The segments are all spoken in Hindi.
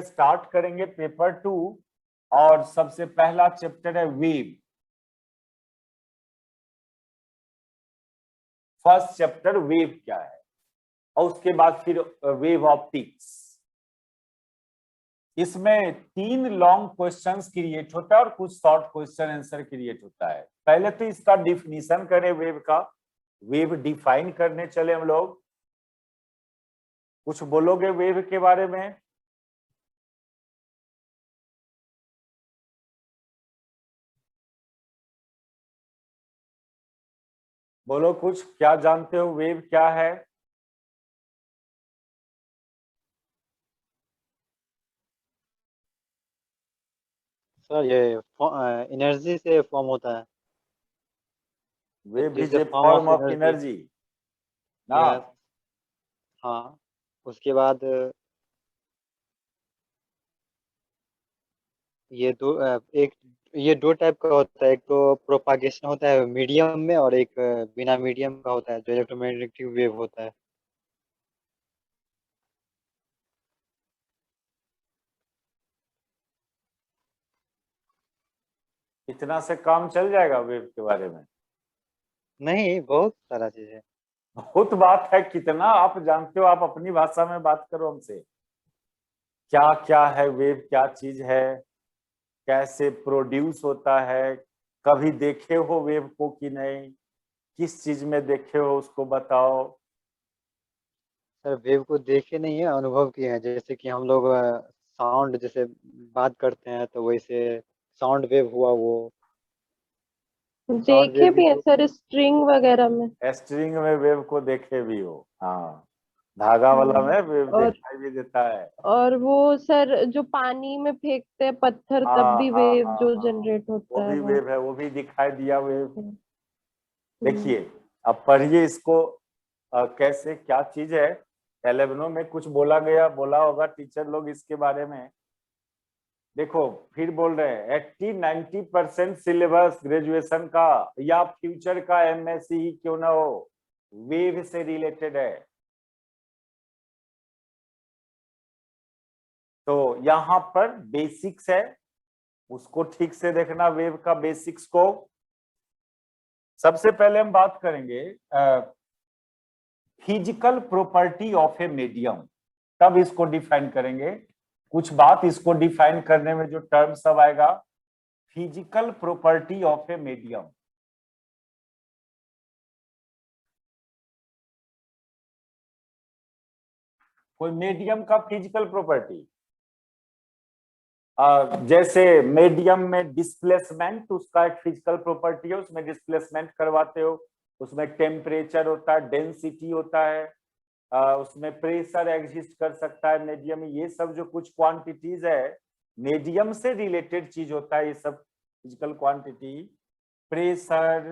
स्टार्ट करेंगे पेपर 2 और सबसे पहला चैप्टर है वेव। फर्स्ट चैप्टर वेव क्या है और उसके बाद फिर वेव ऑप्टिक्स। इसमें 3 लॉन्ग क्वेश्चंस क्रिएट होता है और कुछ शॉर्ट क्वेश्चन आंसर क्रिएट होता है। पहले तो इसका डिफिनीशन करें वेव का, वेव डिफाइन करने चले हम लोग। कुछ बोलोगे वेव के बारे में? बोलो कुछ, क्या जानते हो वेव क्या है? सर ये एनर्जी से फॉर्म होता है। Wave is is a A form form of of energy. Energy ना। यस। हाँ। उसके बाद ये दो एक ये दो टाइप का होता है। एक तो प्रोपागेशन होता है मीडियम में, और एक बिना मीडियम का होता है जो इलेक्ट्रोमैग्नेटिक वेव होता है। इतना से काम चल जाएगा वेव के बारे में? नहीं, बहुत सारा चीज है। बहुत बात है। कितना आप जानते हो? आप अपनी भाषा में बात करो हमसे। क्या क्या है वेव, क्या चीज है, कैसे प्रोड्यूस होता है, कभी देखे हो वेव को कि नहीं, किस चीज में देखे हो उसको बताओ। सर वेव को देखे नहीं है, अनुभव किए हैं। जैसे कि हम लोग साउंड जैसे बात करते हैं तो वैसे साउंड वेव हुआ वो। साउंड देखे वेव भी भी है तो सर स्ट्रिंग वगैरह में। स्ट्रिंग में वेव को देखे भी हो? हाँ, धागा वाला में वेव और दिखाई भी देता है। और वो सर जो पानी में फेंकते हैं पत्थर तब हाँ भी हाँ वेव हाँ जो हाँ, जनरेट वो होता है भी वो। वेव है, वो भी दिखाई दिया वेव। हम्म। देखिए, अब पढ़िए इसको। कैसे क्या चीज है। 11 में कुछ बोला होगा टीचर लोग इसके बारे में। देखो, फिर बोल रहे हैं 80-90% सिलेबस ग्रेजुएशन का या फ्यूचर का एमएससी ही क्यों ना हो, वेव से रिलेटेड है। तो यहाँ पर बेसिक्स है, उसको ठीक से देखना, वेव का बेसिक्स को। सबसे पहले हम बात करेंगे physical property of a medium, तब इसको डिफाइन करेंगे। कुछ बात इसको डिफाइन करने में जो टर्म सब आएगा, physical property of a medium. कोई मीडियम का फिजिकल प्रॉपर्टी, जैसे मीडियम में डिस्प्लेसमेंट, उसका एक फिजिकल प्रॉपर्टी है, उसमें डिस्प्लेसमेंट करवाते हो। उसमें टेम्परेचर होता है, डेंसिटी होता है, उसमें प्रेशर एग्जिस्ट कर सकता है मीडियम में। ये सब जो कुछ क्वांटिटीज है, मीडियम से रिलेटेड चीज होता है ये सब फिजिकल क्वांटिटी। प्रेशर,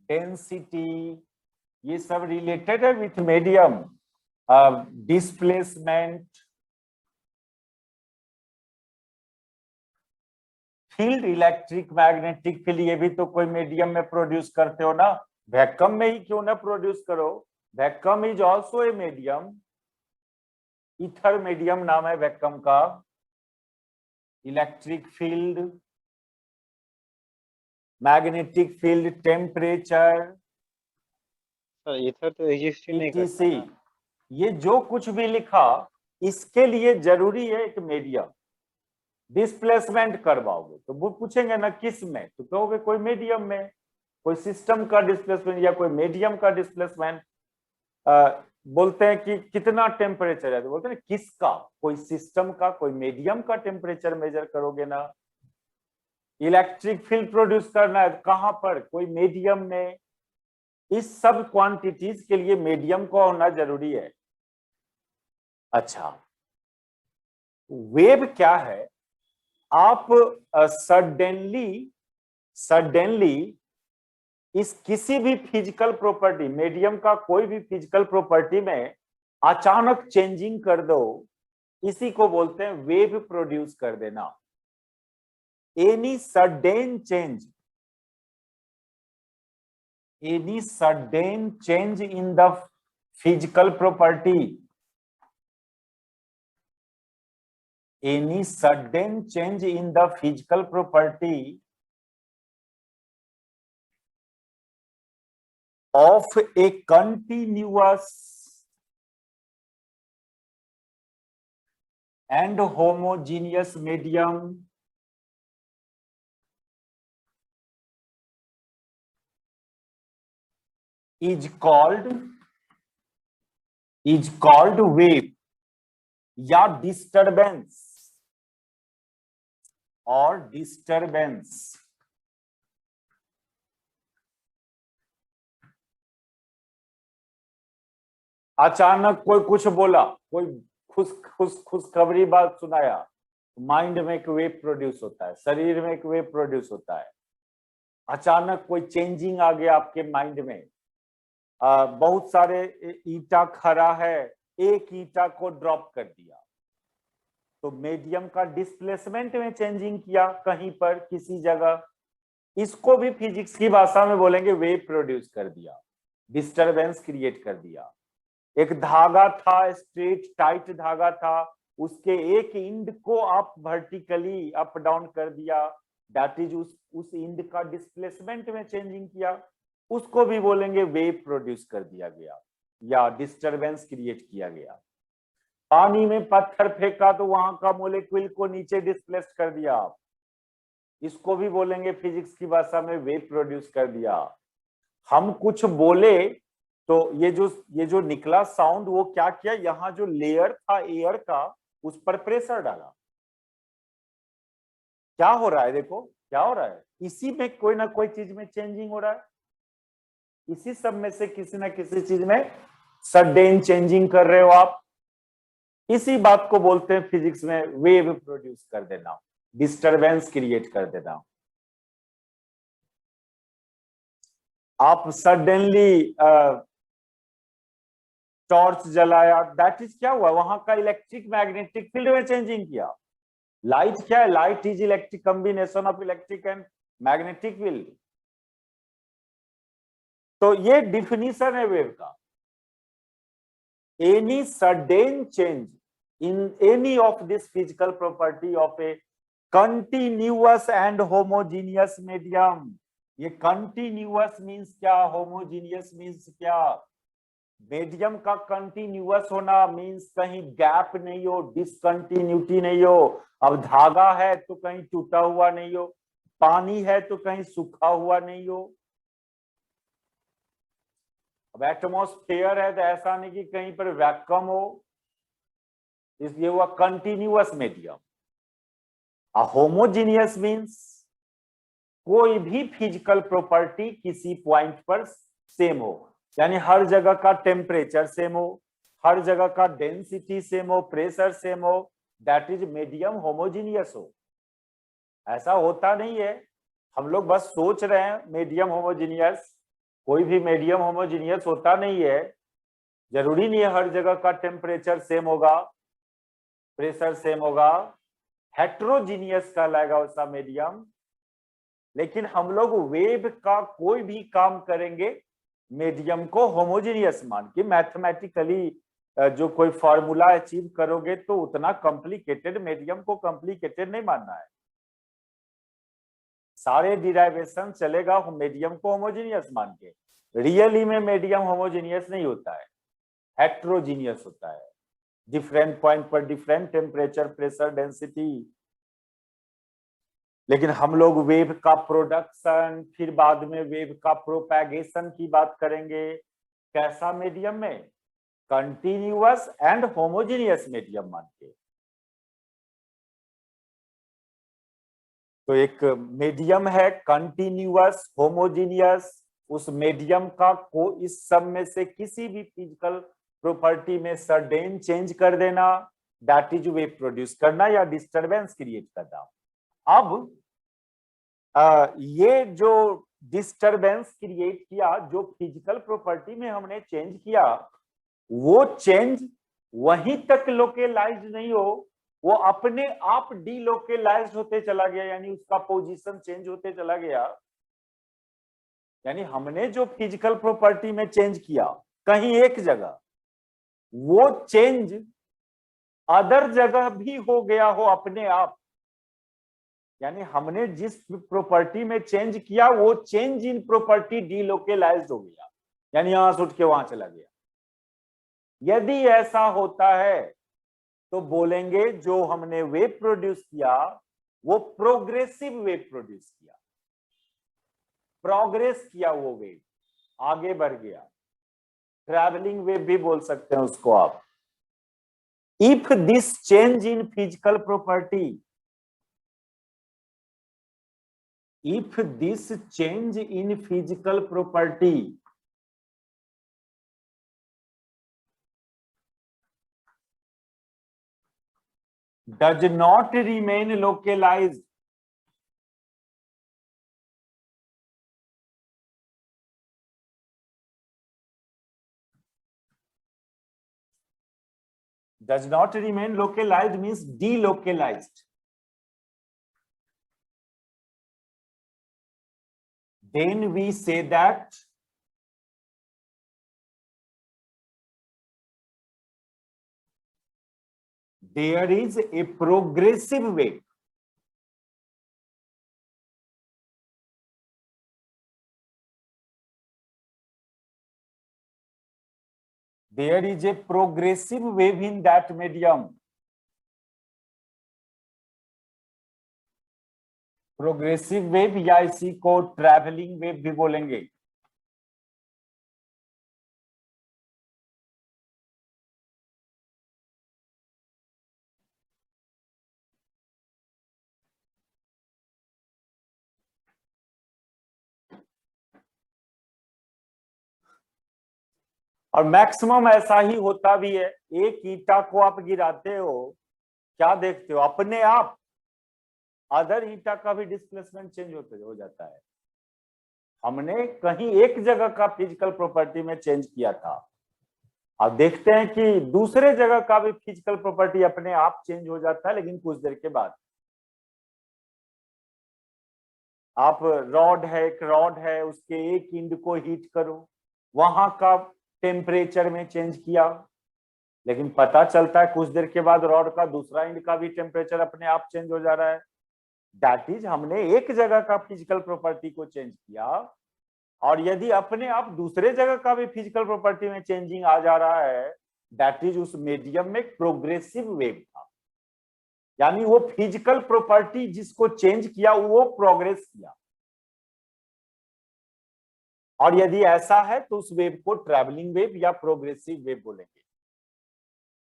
डेंसिटी, ये सब रिलेटेड है with medium. Displacement, field, electric magnetic field, ये भी तो कोई मीडियम में प्रोड्यूस करते हो ना। वैक्यूम में ही क्यों ना प्रोड्यूस करो, vacuum is also a medium. Ether medium नाम है वैक्यूम का। Electric field, magnetic field, temperature, sir ether तो एग्जिस्ट ही नहीं करता ईटीसी, ना। ये जो कुछ भी लिखा, इसके लिए जरूरी है एक मीडियम। डिस्प्लेसमेंट करवाओगे तो वो पूछेंगे ना किस में, तो कहोगे कोई मीडियम में। कोई सिस्टम का डिस्प्लेसमेंट या कोई मीडियम का डिस्प्लेसमेंट। बोलते हैं कि कितना टेम्परेचर है, तो बोलते हैं किसका, कोई सिस्टम का, कोई मीडियम का टेम्परेचर मेजर करोगे ना। इलेक्ट्रिक फील्ड प्रोड्यूस करना है कहां पर, कोई मीडियम में। इस सब क्वांटिटीज के लिए मीडियम को होना जरूरी है। अच्छा, वेव क्या है? आप सडनली इस किसी भी फिजिकल प्रॉपर्टी, मीडियम का कोई भी फिजिकल प्रॉपर्टी में अचानक चेंजिंग कर दो, इसी को बोलते हैं वेव प्रोड्यूस कर देना। Any sudden change in the physical property any sudden change in the physical property of a continuous and homogeneous medium is called wave या disturbance और disturbance। अचानक कोई कुछ बोला, कोई खुशखबरी बात सुनाया, माइंड में एक वेव प्रोड्यूस होता है, शरीर में एक वेव प्रोड्यूस होता है। अचानक कोई चेंजिंग आ गया आपके माइंड में, बहुत सारे ईंटा खड़ा है, एक ईंटा को ड्रॉप कर दिया तो मीडियम का डिस्प्लेसमेंट में चेंजिंग किया कहीं पर किसी जगह, इसको भी फिजिक्स की भाषा में बोलेंगे वेव प्रोड्यूस कर दिया, डिस्टरबेंस क्रिएट कर दिया। एक धागा था, स्ट्रेट टाइट धागा था, उसके एक इंड को आप वर्टिकली अप डाउन कर दिया, दैट इज उस इंड का डिस्प्लेसमेंट में चेंजिंग किया, उसको भी बोलेंगे वेव प्रोड्यूस कर दिया गया या डिस्टरबेंस क्रिएट किया गया। पानी में पत्थर फेंका तो वहां का मोलेक्यूल को नीचे डिस्प्लेस कर दिया आप, इसको भी बोलेंगे फिजिक्स की भाषा में वेव प्रोड्यूस कर दिया। हम कुछ बोले तो ये जो निकला साउंड वो क्या किया, यहाँ जो लेयर था एयर का उस पर प्रेशर डाला। क्या हो रहा है, देखो क्या हो रहा है, इसी में कोई ना कोई चीज में चेंजिंग हो रहा है, इसी सब में से किसी ना किसी चीज में सडन चेंजिंग कर रहे हो आप, इसी बात को बोलते हैं फिजिक्स में वेव प्रोड्यूस कर देना, डिस्टरबेंस क्रिएट कर देना। आप सडनली टॉर्च जलाया, दैट इज क्या हुआ, वहां का इलेक्ट्रिक मैग्नेटिक फील्ड में चेंजिंग किया। लाइट क्या है, light is electric combination of electric and magnetic field. तो ये डिफिनीशन है वेव का, any sudden change in any of this physical property of a continuous and homogeneous medium। ये continuous means क्या, homogeneous means क्या, मीडियम का कंटिन्यूअस होना मीन्स कहीं गैप नहीं हो, डिसकंटिन्यूटी नहीं हो। अब धागा है तो कहीं टूटा हुआ नहीं हो, पानी है तो कहीं सूखा हुआ नहीं हो। अब एटमॉस्फेयर है तो ऐसा नहीं कि कहीं पर वैक्यूम हो, इसलिए हुआ कंटिन्यूअस मीडियम। होमोजीनियस मीन्स कोई भी फिजिकल प्रॉपर्टी किसी पॉइंट पर सेम हो, यानी हर जगह का टेम्परेचर सेम हो, हर जगह का डेंसिटी सेम हो, प्रेशर सेम हो, दैट इज मीडियम होमोजीनियस हो। ऐसा होता नहीं है, हम लोग बस सोच रहे हैं मीडियम होमोजीनियस, कोई भी मीडियम होमोजीनियस होता नहीं है। जरूरी नहीं है हर जगह का टेम्परेचर सेम होगा, प्रेशर सेम होगा, हेट्रोजीनियस कहलाएगा उसका मीडियम। लेकिन हम लोग वेव का कोई भी काम करेंगे मीडियम को होमोजीनियस मान के, मैथमेटिकली जो कोई फॉर्मूला अचीव करोगे तो उतना कॉम्प्लिकेटेड, मीडियम को कॉम्प्लिकेटेड नहीं मानना है। सारे डिराइवेशन चलेगा मीडियम को होमोजीनियस मान के, रियली में मीडियम होमोजीनियस नहीं होता है, हेट्रोजीनियस होता है, डिफरेंट पॉइंट पर डिफरेंट टेम्परेचर, प्रेशर, डेंसिटी। लेकिन हम लोग वेव का प्रोडक्शन, फिर बाद में वेव का प्रोपैगेशन की बात करेंगे, कैसा मीडियम में, कंटिन्यूअस एंड होमोजीनियस मीडियम मान के। तो एक मीडियम है कंटिन्यूअस, होमोजीनियस, उस मीडियम का को इस सब में से किसी भी फिजिकल प्रॉपर्टी में सडन चेंज कर देना, दैट इज वेव प्रोड्यूस करना या डिस्टरबेंस क्रिएट करना। अब ये जो डिस्टरबेंस क्रिएट किया, जो फिजिकल प्रॉपर्टी में हमने चेंज किया, वो चेंज वहीं तक लोकेलाइज नहीं हो, वो अपने आप डीलोकेलाइज होते चला गया, यानी उसका पोजीशन चेंज होते चला गया। यानी हमने जो फिजिकल प्रॉपर्टी में चेंज किया कहीं एक जगह, वो चेंज अदर जगह भी हो गया हो अपने आप, यानी हमने जिस प्रॉपर्टी में चेंज किया वो चेंज इन प्रॉपर्टी डीलोकेलाइज्ड हो गया, यानी यहां से उठ के वहां चला गया। यदि ऐसा होता है तो बोलेंगे जो हमने वेव प्रोड्यूस किया वो प्रोग्रेसिव वेव प्रोड्यूस किया, प्रोग्रेस किया, वो वेव आगे बढ़ गया। ट्रैवलिंग वेव भी बोल सकते हैं उसको आप। If this change in physical property, if this change in physical property does not remain localized, does not remain localized means delocalized, then we say that there is a progressive wave. There is a progressive wave in that medium. Progressive wave या इसी को ट्रैवलिंग वेव भी बोलेंगे। और मैक्सिमम ऐसा ही होता भी है। एक ईंटा को आप गिराते हो, क्या देखते हो? अपने आप अदर ईंटा का भी डिस्प्लेसमेंट चेंज होते हो जाता है। हमने कहीं एक जगह का फिजिकल प्रॉपर्टी में चेंज किया था, अब देखते हैं कि दूसरे जगह का भी फिजिकल प्रॉपर्टी अपने आप चेंज हो जाता है, लेकिन कुछ देर के बाद। आप एक रॉड है, उसके एक एंड को हीट करो, वहां का टेम्परेचर में चेंज किया, लेकिन पता चलता है कुछ देर के बाद रॉड का दूसरा एंड का भी टेम्परेचर अपने आप चेंज हो जा रहा है। दैट इज हमने एक जगह का फिजिकल प्रॉपर्टी को चेंज किया, और यदि अपने आप दूसरे जगह का भी फिजिकल प्रॉपर्टी में चेंजिंग आ जा रहा है, दैट इज उस मीडियम में प्रोग्रेसिव वेव था। यानी वो फिजिकल प्रॉपर्टी जिसको चेंज किया वो प्रोग्रेस किया। और यदि ऐसा है तो उस वेव को ट्रैवलिंग वेव या प्रोग्रेसिव वेव बोलेंगे।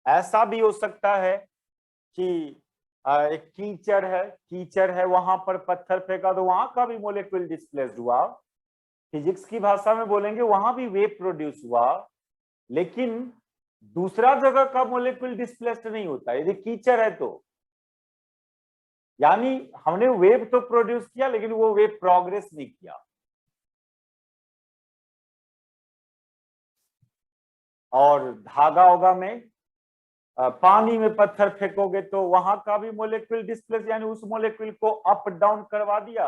ऐसा भी हो सकता है कि एक कीचड़ है, वहां पर पत्थर फेंका तो वहां का भी मोलेक्यूल डिस्प्लेस्ड हुआ। फिजिक्स की भाषा में बोलेंगे वहां भी वेव प्रोड्यूस हुआ, लेकिन दूसरा जगह का मोलेक्यूल डिस्प्लेस्ड नहीं होता यदि कीचड़ है तो। यानी हमने वेव तो प्रोड्यूस किया, लेकिन वो वेव प्रोग्रेस नहीं किया। और धागा होगा में पानी में पत्थर फेंकोगे तो वहां का भी मोलेक्यूल डिस्प्लेस, यानी उस मोलेक्यूल को अप डाउन करवा दिया,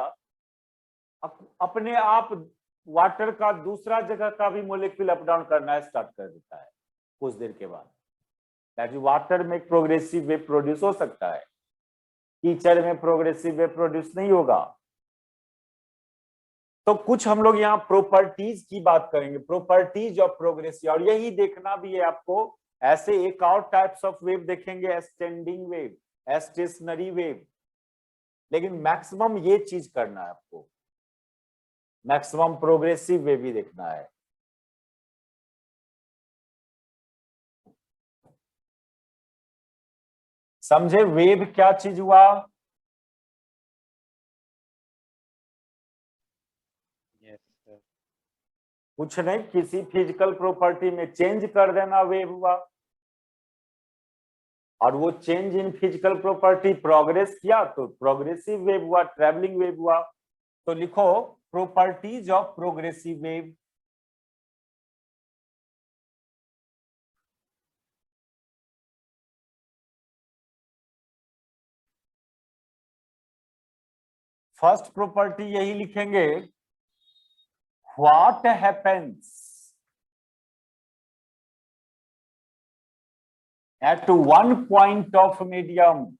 अपने आप वाटर का दूसरा जगह का भी मोलेक्यूल अप डाउन करना स्टार्ट कर देता है कुछ देर के बाद। दैट इज वाटर में प्रोग्रेसिव वेव प्रोड्यूस हो सकता है, कीचड़ में प्रोग्रेसिव वेव प्रोड्यूस नहीं होगा। तो कुछ हम लोग यहाँ प्रॉपर्टीज की बात करेंगे, प्रॉपर्टीज ऑफ प्रोग्रेसिव। और यही देखना भी है आपको। ऐसे एक और टाइप्स ऑफ वेव देखेंगे, स्टैंडिंग वेव, स्टेशनरी वेव, लेकिन मैक्सिमम ये चीज करना है आपको, मैक्सिमम प्रोग्रेसिव वेव भी देखना है। समझे वेव क्या चीज हुआ? कुछ नहीं, किसी फिजिकल प्रॉपर्टी में चेंज कर देना वेव हुआ। और वो change in physical property progress किया तो प्रोग्रेसिव वेव हुआ, ट्रैवलिंग वेव हुआ। तो लिखो properties of progressive wave. First property यही लिखेंगे, what happens at one point of medium.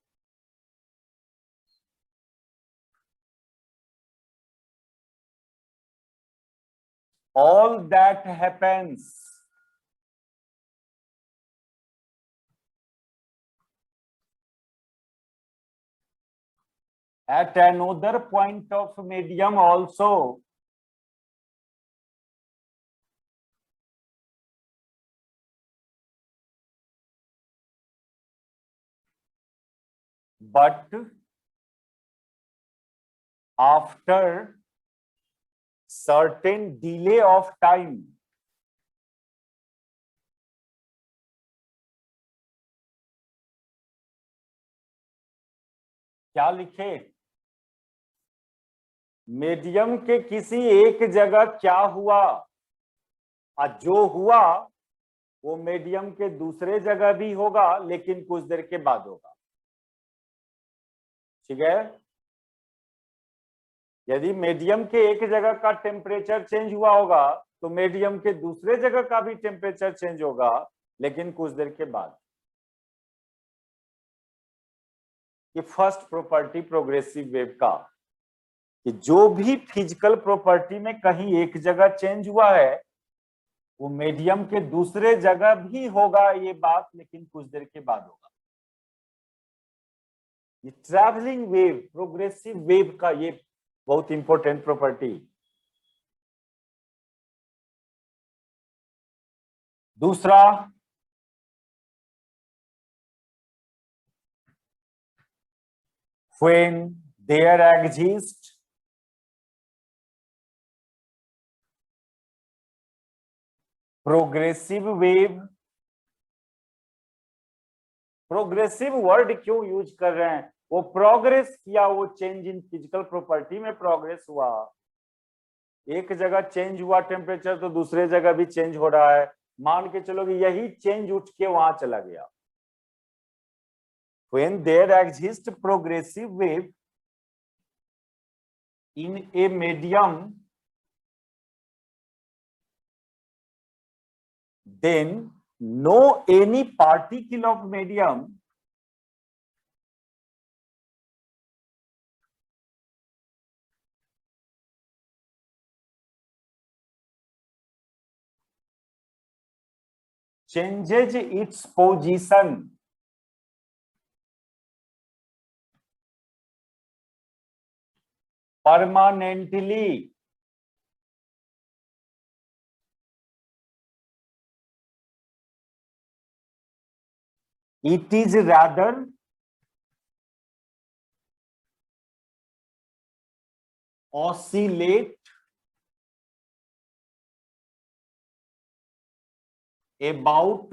All that happens at another point of medium also but after certain delay of time. क्या लिखे? मीडियम के किसी एक जगह क्या हुआ और जो हुआ वो मीडियम के दूसरे जगह भी होगा लेकिन कुछ देर के बाद होगा। ठीक है, यदि मीडियम के एक जगह का टेम्परेचर चेंज हुआ होगा तो मीडियम के दूसरे जगह का भी टेम्परेचर चेंज होगा लेकिन कुछ देर के बाद। ये फर्स्ट प्रॉपर्टी प्रोग्रेसिव वेव का, कि जो भी फिजिकल प्रॉपर्टी में कहीं एक जगह चेंज हुआ है वो मीडियम के दूसरे जगह भी होगा ये बात, लेकिन कुछ देर के बाद होगा। ये ट्रैवलिंग वेव, प्रोग्रेसिव वेव का ये बहुत इंपॉर्टेंट प्रॉपर्टी। दूसरा, when there exists progressive wave. Progressive word क्यों यूज कर रहे हैं? वो प्रोग्रेस किया, वो चेंज इन फिजिकल प्रॉपर्टी में प्रोग्रेस हुआ। एक जगह चेंज हुआ टेम्परेचर तो दूसरे जगह भी चेंज हो रहा है। मान के चलो कि यही चेंज उठ के वहां चला गया। When there exists progressive wave in a medium, then no any particle of medium changes its position permanently it is rather oscillate about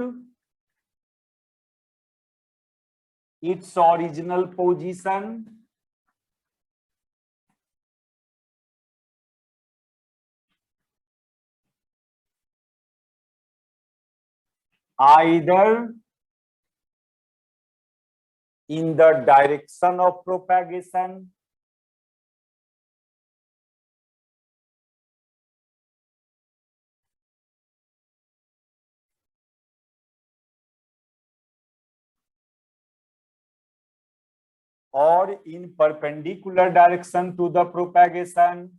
its original position either in the direction of propagation or in perpendicular direction to the propagation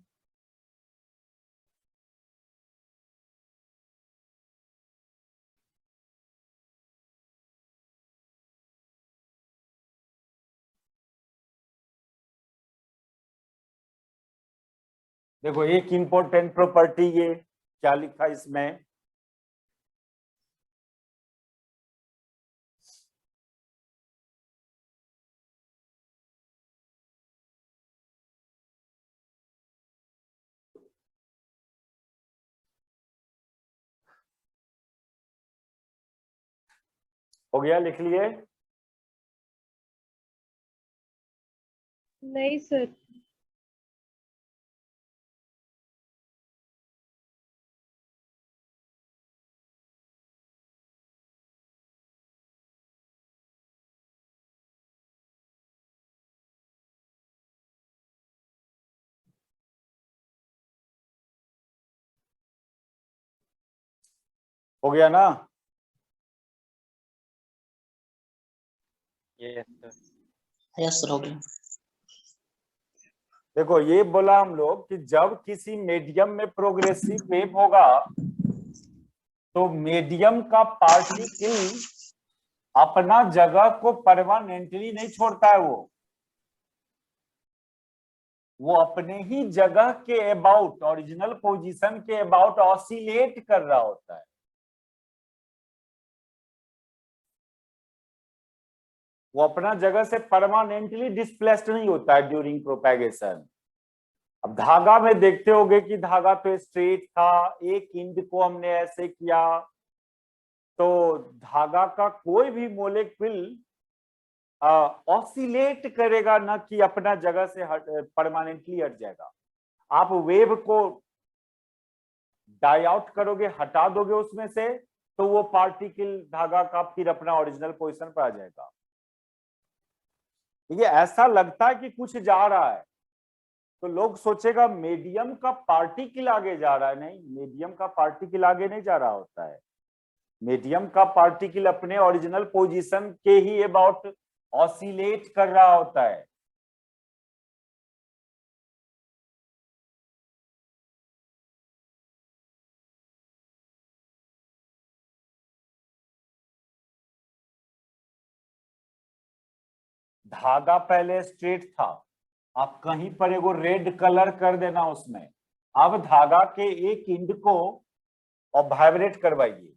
देखो एक इंपॉर्टेंट प्रॉपर्टी, ये क्या लिखा इसमें, हो गया? लिख लिए? नहीं सर। हो गया ना? Yes sir. यस सर हो गया। देखो ये बोला हम लोग कि जब किसी मीडियम में प्रोग्रेसिव वेव होगा तो मीडियम का पार्टिकल अपना जगह को परमानेंटली नहीं छोड़ता है, वो अपने ही जगह के अबाउट, ओरिजिनल पोजीशन के अबाउट ऑसिलेट कर रहा होता है। वो अपना जगह से परमानेंटली डिस्प्लेस्ड नहीं होता है ड्यूरिंग प्रोपेगेशन। अब धागा में देखते होगे कि धागा तो स्ट्रेट था, एक इंड को हमने ऐसे किया, तो धागा का कोई भी मोलेक्यूल ऑसिलेट करेगा, ना कि अपना जगह से परमानेंटली हट जाएगा। आप वेव को डाई आउट करोगे, हटा दोगे उसमें से, तो वो पार्टिकल धागा का फिर अपना ओरिजिनल पोजीशन पर आ जाएगा। ये ऐसा लगता है कि कुछ जा रहा है तो लोग सोचेगा मीडियम का पार्टिकल आगे जा रहा है। नहीं, मीडियम का पार्टिकल आगे नहीं जा रहा होता है। मीडियम का पार्टिकल अपने ओरिजिनल पोजीशन के ही अबाउट ऑसिलेट कर रहा होता है। धागा पहले स्ट्रेट था, आप कहीं पर एगो रेड कलर कर देना उसमें, अब धागा के एक इंड को और वाइब्रेट करवाइए,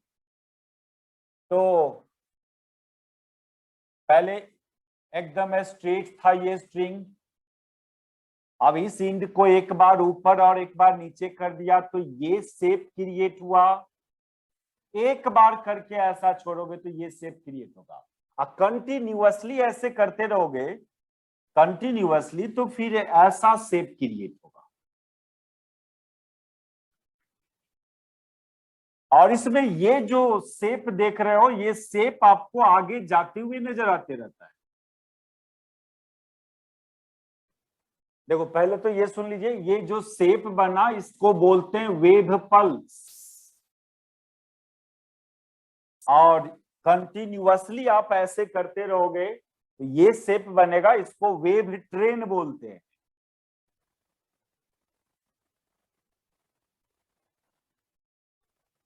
तो पहले एकदम स्ट्रेट था ये स्ट्रिंग, अब इस इंड को एक बार ऊपर और एक बार नीचे कर दिया तो ये शेप क्रिएट हुआ। एक बार करके ऐसा छोड़ोगे तो ये शेप क्रिएट होगा। और कंटिन्यूअसली ऐसे करते रहोगे कंटिन्यूअसली तो फिर ऐसा शेप क्रिएट होगा। और इसमें ये जो शेप देख रहे हो, ये शेप आपको आगे जाते हुए नजर आते रहता है। देखो पहले तो ये सुन लीजिए, ये जो शेप बना इसको बोलते हैं वेव पल्स, और कंटिन्यूअसली आप ऐसे करते रहोगे तो ये शेप बनेगा, इसको वेव ट्रेन बोलते हैं।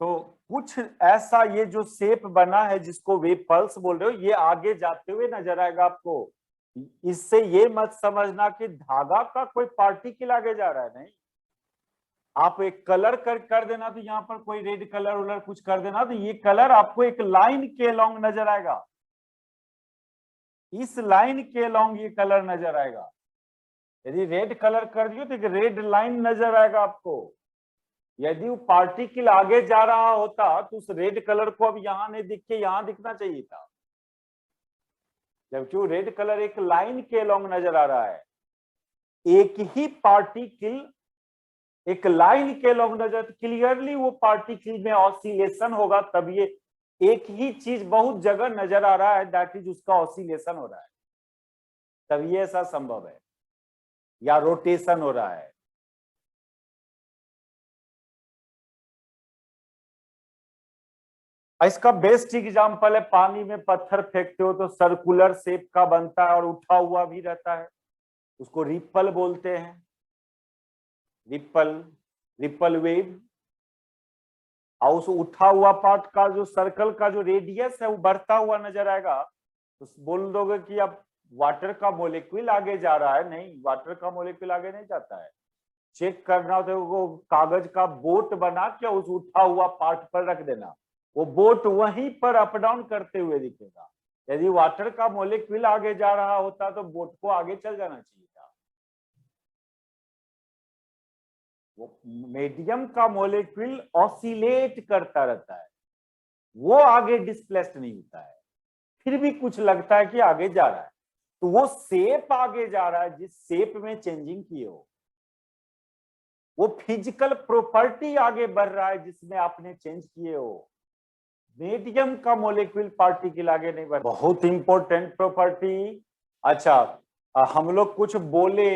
तो कुछ ऐसा ये जो शेप बना है जिसको वेव पल्स बोल रहे हो, ये आगे जाते हुए नजर आएगा आपको। इससे ये मत समझना कि धागा का कोई पार्टिकल आगे जा रहा है, नहीं। आप एक कलर कर देना तो यहाँ पर कोई रेड कलर वलर कुछ कर देना तो ये कलर आपको एक लाइन के लॉन्ग नजर आएगा, इस लाइन के लॉन्ग ये कलर नजर आएगा। यदि रेड कलर कर दियो तो एक रेड लाइन नजर आएगा आपको। यदि वो पार्टिकल आगे जा रहा होता तो उस रेड कलर को अब यहाँ नहीं दिख के यहाँ दिखना चाहिए था, जबकि वो रेड कलर एक लाइन के लॉन्ग नजर आ रहा है। एक ही पार्टिकल एक लाइन के लॉन्ग नजर, क्लियरली वो पार्टिकल में ऑसिलेशन होगा, तब ये एक ही चीज बहुत जगह नजर आ रहा है, दैट इज उसका ऑसिलेशन हो रहा है, तब ये ऐसा संभव है, या रोटेशन हो रहा है। इसका बेस्ट एग्जांपल है, पानी में पत्थर फेंकते हो तो सर्कुलर शेप का बनता है और उठा हुआ भी रहता है, उसको रिपल बोलते हैं, रिपल वेव। और उस उठा हुआ पार्ट का जो सर्कल का जो रेडियस है वो बढ़ता हुआ नजर आएगा, तो बोल दोगे कि अब वाटर का मोलेक्यूल आगे जा रहा है। नहीं, वाटर का मोलेक्यूल आगे नहीं जाता है। चेक करना हो तो वो कागज का बोट बना के उस उठा हुआ पार्ट पर रख देना, वो बोट वहीं पर अप डाउन करते हुए दिखेगा। यदि वाटर का मोलेक्यूल आगे जा रहा होता तो बोट को आगे चल जाना चाहिए था। वो मीडियम का मोलेक्यूल ऑसिलेट करता रहता है, वो आगे डिस्प्लेस्ड नहीं होता है, फिर भी कुछ लगता है कि आगे जा रहा है, तो वो शेप आगे जा रहा है जिस शेप में चेंजिंग किए हो, वो फिजिकल प्रॉपर्टी आगे बढ़ रहा है जिसमें आपने चेंज किए हो। मीडियम का मोलेक्यूल पार्टिकल आगे नहीं बढ़। बहुत इंपॉर्टेंट प्रॉपर्टी। अच्छा, हम लोग कुछ बोले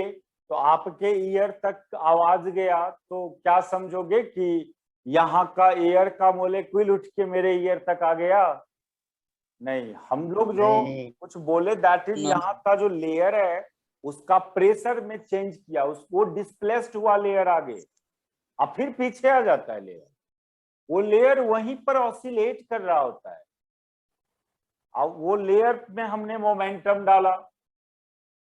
तो आपके ईयर तक आवाज गया तो क्या समझोगे कि यहाँ का एयर का मोलेक्यूल उठ के मेरे ईयर तक आ गया? नहीं, हम लोग जो नहीं कुछ बोले दैट इज No. यहाँ का जो लेयर है उसका प्रेशर में चेंज किया, उसको डिस्प्लेस्ड हुआ लेयर आगे, अब फिर पीछे आ जाता है लेयर, वो लेयर वहीं पर ऑसिलेट कर रहा होता है। अब वो लेयर में हमने मोमेंटम डाला,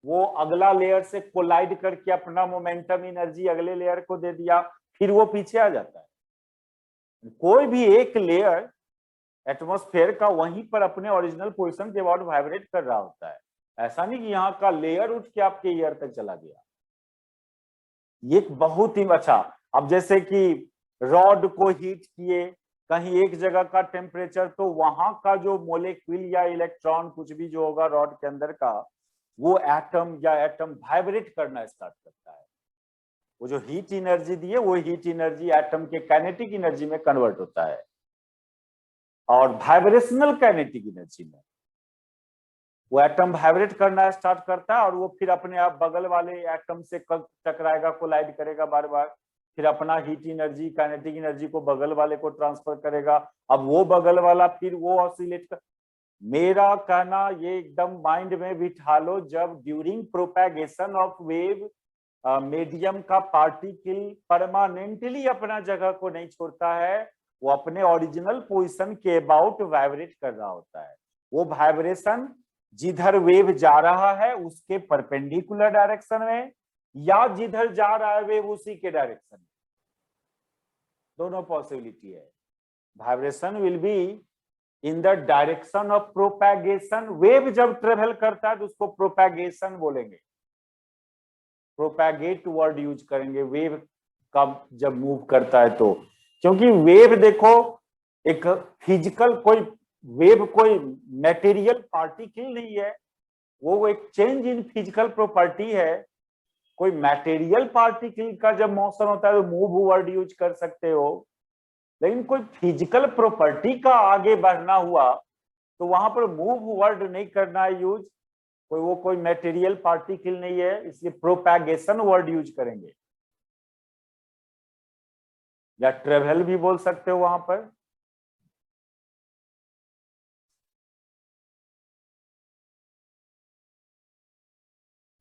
वो अगला लेयर से कोलाइड करके अपना मोमेंटम एनर्जी अगले लेयर को दे दिया, फिर वो पीछे आ जाता है। कोई भी एक लेयर एटमॉस्फेयर का वहीं पर अपने ओरिजिनल पोजीशन के अबाउट वाइब्रेट कर रहा होता है। ऐसा नहीं कि यहाँ का लेयर उठ के आपके ईयर तक चला गया। ये बहुत ही अच्छा। अब जैसे कि रॉड को हीट किए, कहीं एक जगह का टेम्परेचर, तो वहां का जो मोलेक्यूल या इलेक्ट्रॉन कुछ भी जो होगा रॉड के अंदर का, वो एटम या एटम वाइब्रेट करना स्टार्ट करता है। वो जो हीट एनर्जी दी है वो हीट एनर्जी एटम के काइनेटिक एनर्जी में कन्वर्ट होता है, और वाइब्रेशनल काइनेटिक एनर्जी में वो एटम वाइब्रेट करना स्टार्ट करता है, और वो फिर अपने आप बगल वाले एटम से टकराएगा, कोलाइड करेगा बार बार, फिर अपना हीट एनर्जी काइनेटिक एनर्जी को बगल वाले को ट्रांसफर करेगा। अब वो बगल वाला फिर वो ऑसिलेट कर। मेरा कहना ये एकदम माइंड में बिठा लो, जब during propagation of wave medium का पार्टिकल परमानेंटली अपना जगह को नहीं छोड़ता है, वो अपने ओरिजिनल पोजीशन के अबाउट वाइब्रेट कर रहा होता है। वो वाइब्रेशन जिधर वेव जा रहा है उसके परपेंडिकुलर डायरेक्शन में, या जिधर जा रहा है वेव उसी के डायरेक्शन में, दोनों पॉसिबिलिटी है। Vibration will be in the direction of propagation. Wave जब ट्रेवल करता है तो उसको प्रोपैगेशन बोलेंगे, प्रोपैगेट वर्ड यूज करेंगे वेव का जब मूव करता है तो। क्योंकि वेव देखो एक फिजिकल, कोई वेव कोई मटेरियल पार्टिकल नहीं है, वो एक चेंज इन फिजिकल प्रॉपर्टी है। कोई मटेरियल पार्टिकल का जब मोशन होता है तो मूव वर्ड यूज कर सकते हो, लेकिन कोई फिजिकल प्रॉपर्टी का आगे बढ़ना हुआ तो वहां पर मूव वर्ड नहीं करना है यूज। कोई मटेरियल पार्टिकल नहीं है, इसलिए प्रोपैगेशन वर्ड यूज करेंगे, या ट्रेवल भी बोल सकते हो वहां पर।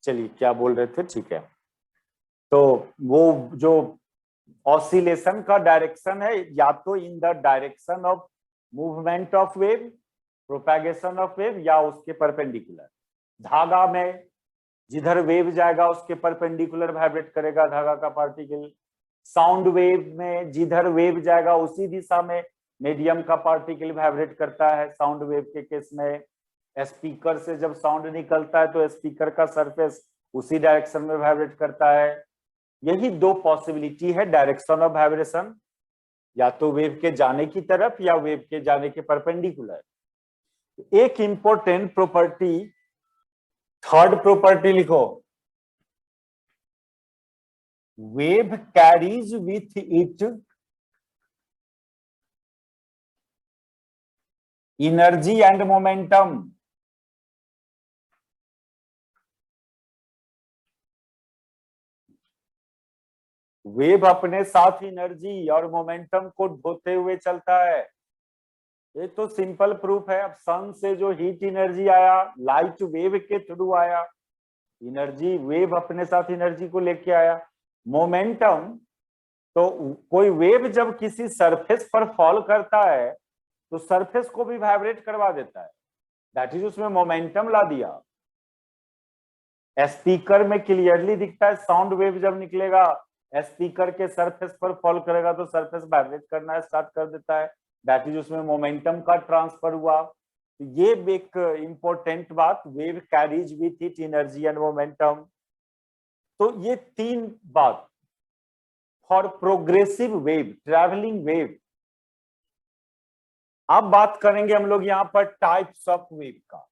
चलिए क्या बोल रहे थे, ठीक है। तो वो जो ऑसिलेशन का डायरेक्शन है, या तो इन the direction of movement of wave, propagation of wave, या उसके परपेंडिकुलर। धागा में जिधर वेव जाएगा उसके परपेंडिकुलर वाइब्रेट करेगा धागा का पार्टिकल। साउंड वेव में जिधर वेव जाएगा उसी दिशा में मीडियम का पार्टिकल वाइब्रेट करता है साउंड वेव के केस में। स्पीकर से जब साउंड निकलता है तो स्पीकर का सरफेस उसी डायरेक्शन में वाइब्रेट करता है। यही दो पॉसिबिलिटी है डायरेक्शन ऑफ वाइब्रेशन, या तो वेव के जाने की तरफ या वेव के जाने के परपेंडिकुलर। एक इंपॉर्टेंट प्रॉपर्टी, थर्ड प्रॉपर्टी लिखो, wave carries with it energy and momentum. Wave अपने साथ एनर्जी और मोमेंटम को ढोते हुए चलता है। ये तो सिंपल प्रूफ है। अब सन से जो हीट एनर्जी आया लाइट वेव के थ्रू आया, एनर्जी वेव अपने साथ एनर्जी को लेके आया। मोमेंटम तो कोई वेव जब किसी सरफेस पर फॉल करता है तो सरफेस को भी वाइब्रेट करवा देता है, दैट इज उसमें मोमेंटम ला दिया। स्पीकर में क्लियरली दिखता है, साउंड वेव जब निकलेगा स्पीकर के सरफेस पर फॉल करेगा तो सरफेस वाइब्रेट करना स्टार्ट कर देता है, दैट इज उसमें मोमेंटम का ट्रांसफर हुआ। ये एक इंपॉर्टेंट बात, wave carries with it energy and momentum. तो ये तीन बात for progressive wave, travelling wave. अब बात करेंगे हम लोग यहां पर टाइप्स ऑफ वेव का।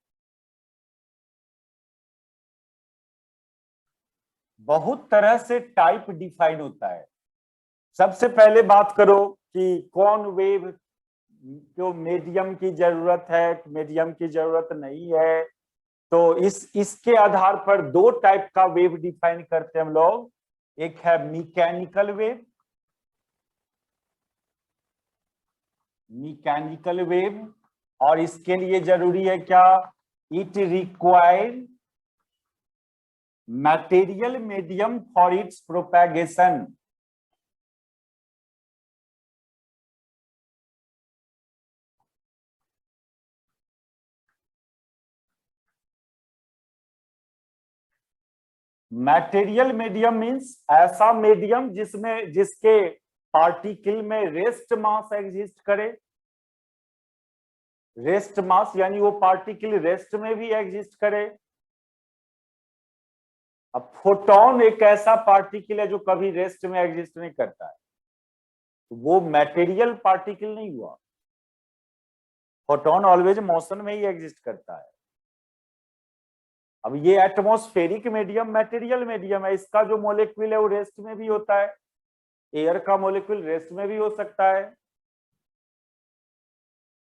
बहुत तरह से टाइप डिफाइन होता है। सबसे पहले बात करो कि कौन वेव जो मीडियम की जरूरत है, मीडियम की जरूरत नहीं है। तो इसके आधार पर दो टाइप का वेव डिफाइन करते हैं हम लोग। एक है मैकेनिकल वेव, मैकेनिकल वेव, और इसके लिए जरूरी है क्या, it require material medium for its propagation. Material medium means ऐसा मीडियम जिसके पार्टिकल में रेस्ट मास एग्जिस्ट करे। रेस्ट मास यानी वो पार्टिकल रेस्ट में भी एग्जिस्ट करे। अब फोटोन एक ऐसा पार्टिकल है जो कभी रेस्ट में एग्जिस्ट नहीं करता है, तो वो मटेरियल पार्टिकल नहीं हुआ। फोटोन ऑलवेज मोशन में ही एग्जिस्ट करता है। अब ये एटमॉस्फेरिक मीडियम मटेरियल मीडियम है, इसका जो मॉलिक्यूल है वो रेस्ट में भी होता है। एयर का मॉलिक्यूल रेस्ट में भी हो सकता है।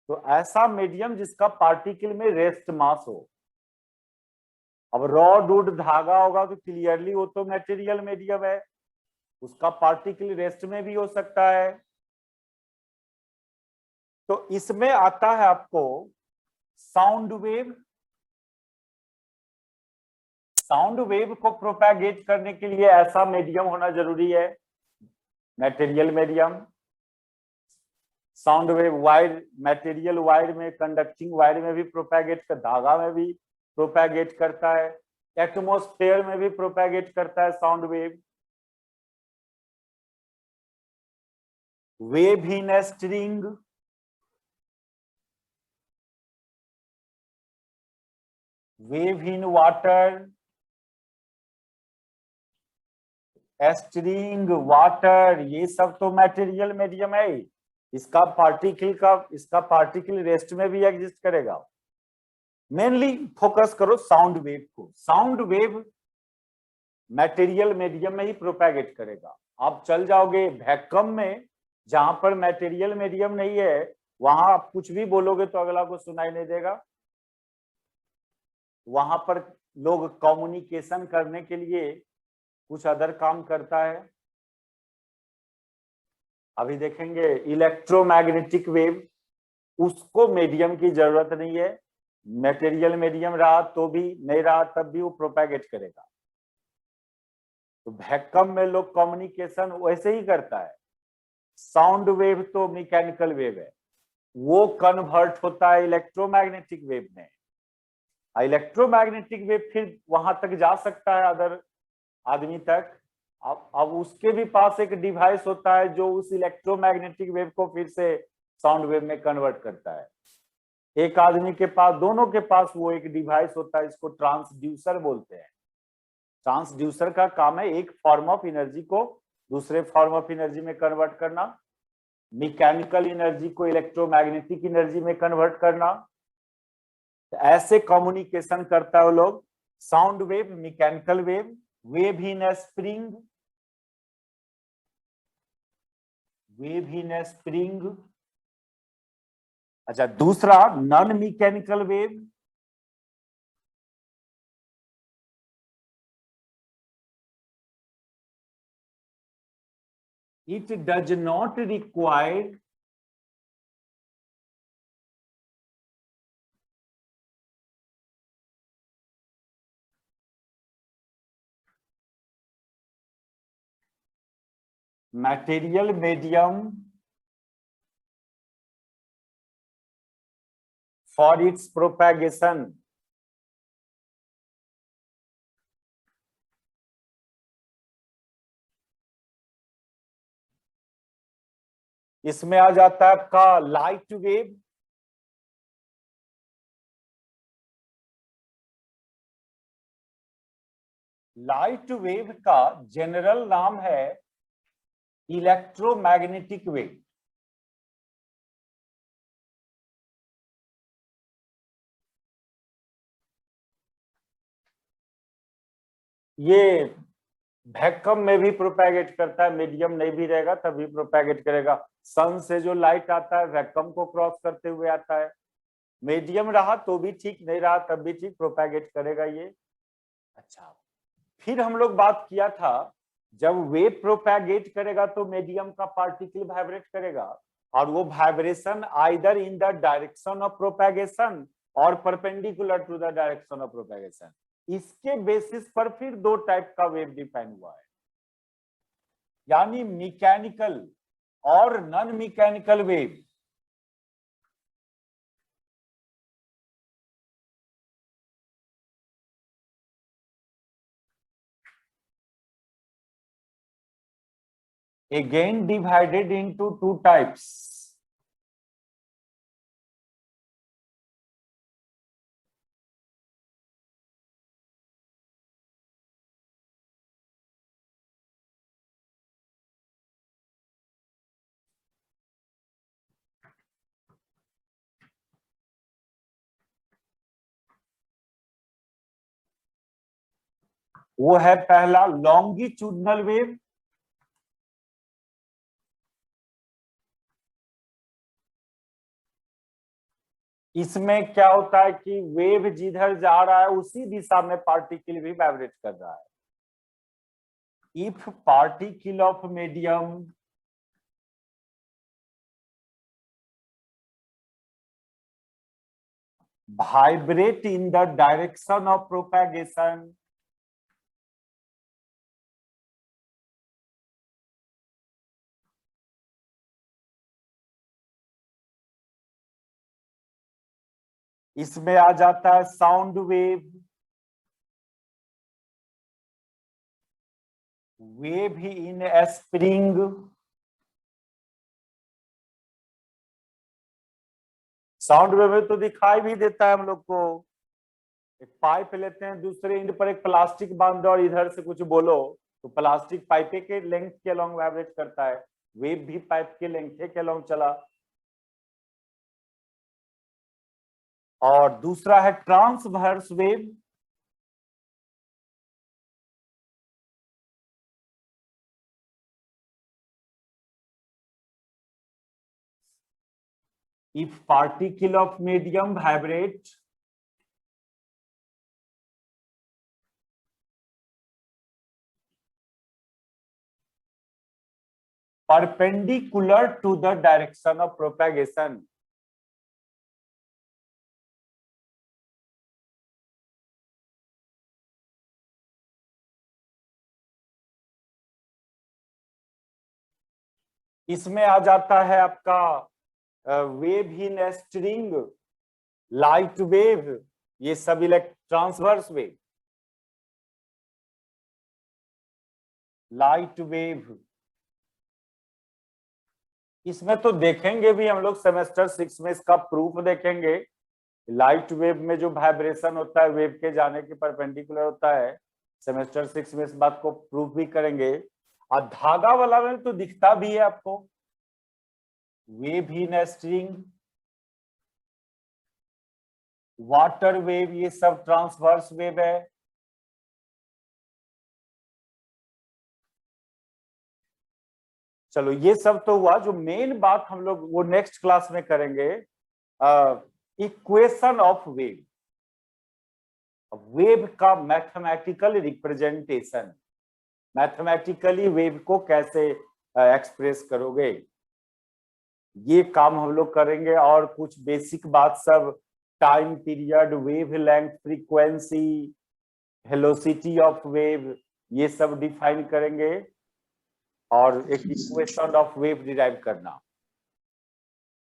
तो ऐसा मीडियम जिसका पार्टिकल में रेस्ट मास हो। अब रॉ डूड धागा होगा तो क्लियरली वो तो मटेरियल मीडियम है, उसका पार्टिकल रेस्ट में भी हो सकता है। तो इसमें आता है आपको साउंड वेव। साउंड वेव को प्रोपेगेट करने के लिए ऐसा मीडियम होना जरूरी है, material medium. Sound wave wire, material wire में, कंडक्टिंग वायर में भी प्रोपेगेट कर, धागा में भी प्रोपेगेट करता है, एटमॉस्फेयर में भी प्रोपेगेट करता है sound wave. Wave in string, wave in water, string, water, ये सब तो मटेरियल मीडियम है। इसका पार्टिकल रेस्ट में भी एग्जिस्ट करेगा। मेनली फोकस करो साउंड वेव को। साउंड वेव मटेरियल मीडियम में ही प्रोपेगेट करेगा। आप चल जाओगे वैक्यूम में, जहां पर मटेरियल मीडियम नहीं है, वहां आप कुछ भी बोलोगे तो अगला को सुनाई नहीं देगा। वहां पर लोग कम्युनिकेशन करने के लिए कुछ अदर काम करता है। अभी देखेंगे इलेक्ट्रोमैग्नेटिक वेव, उसको मीडियम की जरूरत नहीं है। मटेरियल मीडियम रहा तो भी, नहीं रहा तब भी वो प्रोपेगेट करेगा। तो वैक्यूम में लोग कम्युनिकेशन वैसे ही करता है। साउंड वेव तो मैकेनिकल वेव है, वो कन्वर्ट होता है इलेक्ट्रोमैग्नेटिक वेव में। इलेक्ट्रोमैग्नेटिक वेव फिर वहां तक जा सकता है अदर आदमी तक। अब उसके भी पास एक डिवाइस होता है जो उस इलेक्ट्रोमैग्नेटिक वेव को फिर से साउंड वेव में कन्वर्ट करता है। एक आदमी के पास, दोनों के पास वो एक डिवाइस होता है, इसको ट्रांसड्यूसर बोलते हैं। ट्रांसड्यूसर का काम है एक फॉर्म ऑफ एनर्जी को दूसरे फॉर्म ऑफ एनर्जी में कन्वर्ट करना, मैकेनिकल एनर्जी को इलेक्ट्रोमैग्नेटिक एनर्जी में कन्वर्ट करना। तो ऐसे कम्युनिकेशन करता है वो लोग। Sound wave, mechanical wave, wave in spring, wave in spring. अच्छा, दूसरा non mechanical wave. It does not require material medium for its propagation. इसमें आ जाता है आपका लाइट वेव। लाइट वेव का जनरल नाम है इलेक्ट्रोमैग्नेटिक वेव। ये वैक्यूम में भी प्रोपेगेट करता है, मीडियम नहीं भी रहेगा तब भी प्रोपेगेट करेगा। सन से जो लाइट आता है वैक्यूम को क्रॉस करते हुए आता है। मीडियम रहा तो भी ठीक, नहीं रहा तब भी ठीक, प्रोपेगेट करेगा ये। अच्छा, फिर हम लोग बात किया था जब वेव प्रोपेगेट करेगा तो मीडियम का पार्टिकल वाइब्रेट करेगा। और वो vibration either in the direction of propagation और perpendicular to the direction of propagation. इसके बेसिस पर फिर दो टाइप का वेव डिफाइन हुआ है, यानी मैकेनिकल और non mechanical wave. Again divided into two types. वो है पहला लॉन्गिट्यूडनल वेव, इसमें क्या होता है कि वेव जिधर जा रहा है उसी दिशा में पार्टिकल भी वाइब्रेट कर रहा है। If particle of medium vibrate in the direction of propagation, इसमें आ जाता है साउंड वेव, वेव ही इन ए स्प्रिंग, साउंड वेव में तो दिखाई भी देता है हम लोग को। एक पाइप लेते हैं, दूसरे एंड पर एक प्लास्टिक बांध दो और इधर से कुछ बोलो तो प्लास्टिक पाइपे के लेंथ के अलोंग वाइब्रेट करता है, वेव भी पाइप के लेंथ के अलोंग चला। और दूसरा है transverse wave, if particle of medium vibrate perpendicular to the direction of propagation, इसमें आ जाता है आपका wave in string, light wave, ये सब ट्रांसवर्स वेव, लाइट वेव। इसमें तो देखेंगे भी हम लोग, सेमेस्टर 6 में इसका प्रूफ देखेंगे। लाइट वेव में जो वाइब्रेशन होता है वेव के जाने के परपेंडिकुलर होता है, सेमेस्टर 6 में इस बात को प्रूफ भी करेंगे। और धागा वाला में तो दिखता भी है आपको, wave in string, water wave, ये सब ट्रांसवर्स वेव है। चलो ये सब तो हुआ, जो मेन बात हम लोग वो नेक्स्ट क्लास में करेंगे, इक्वेशन ऑफ वेव, वेव का मैथमेटिकल रिप्रेजेंटेशन, मैथमेटिकली वेव को कैसे एक्सप्रेस करोगे, ये काम हम लोग करेंगे। और कुछ बेसिक बात सब, time period, wave length, frequency, velocity of wave, ये सब डिफाइन करेंगे और एक इक्वेशन ऑफ वेव डिराइव करना।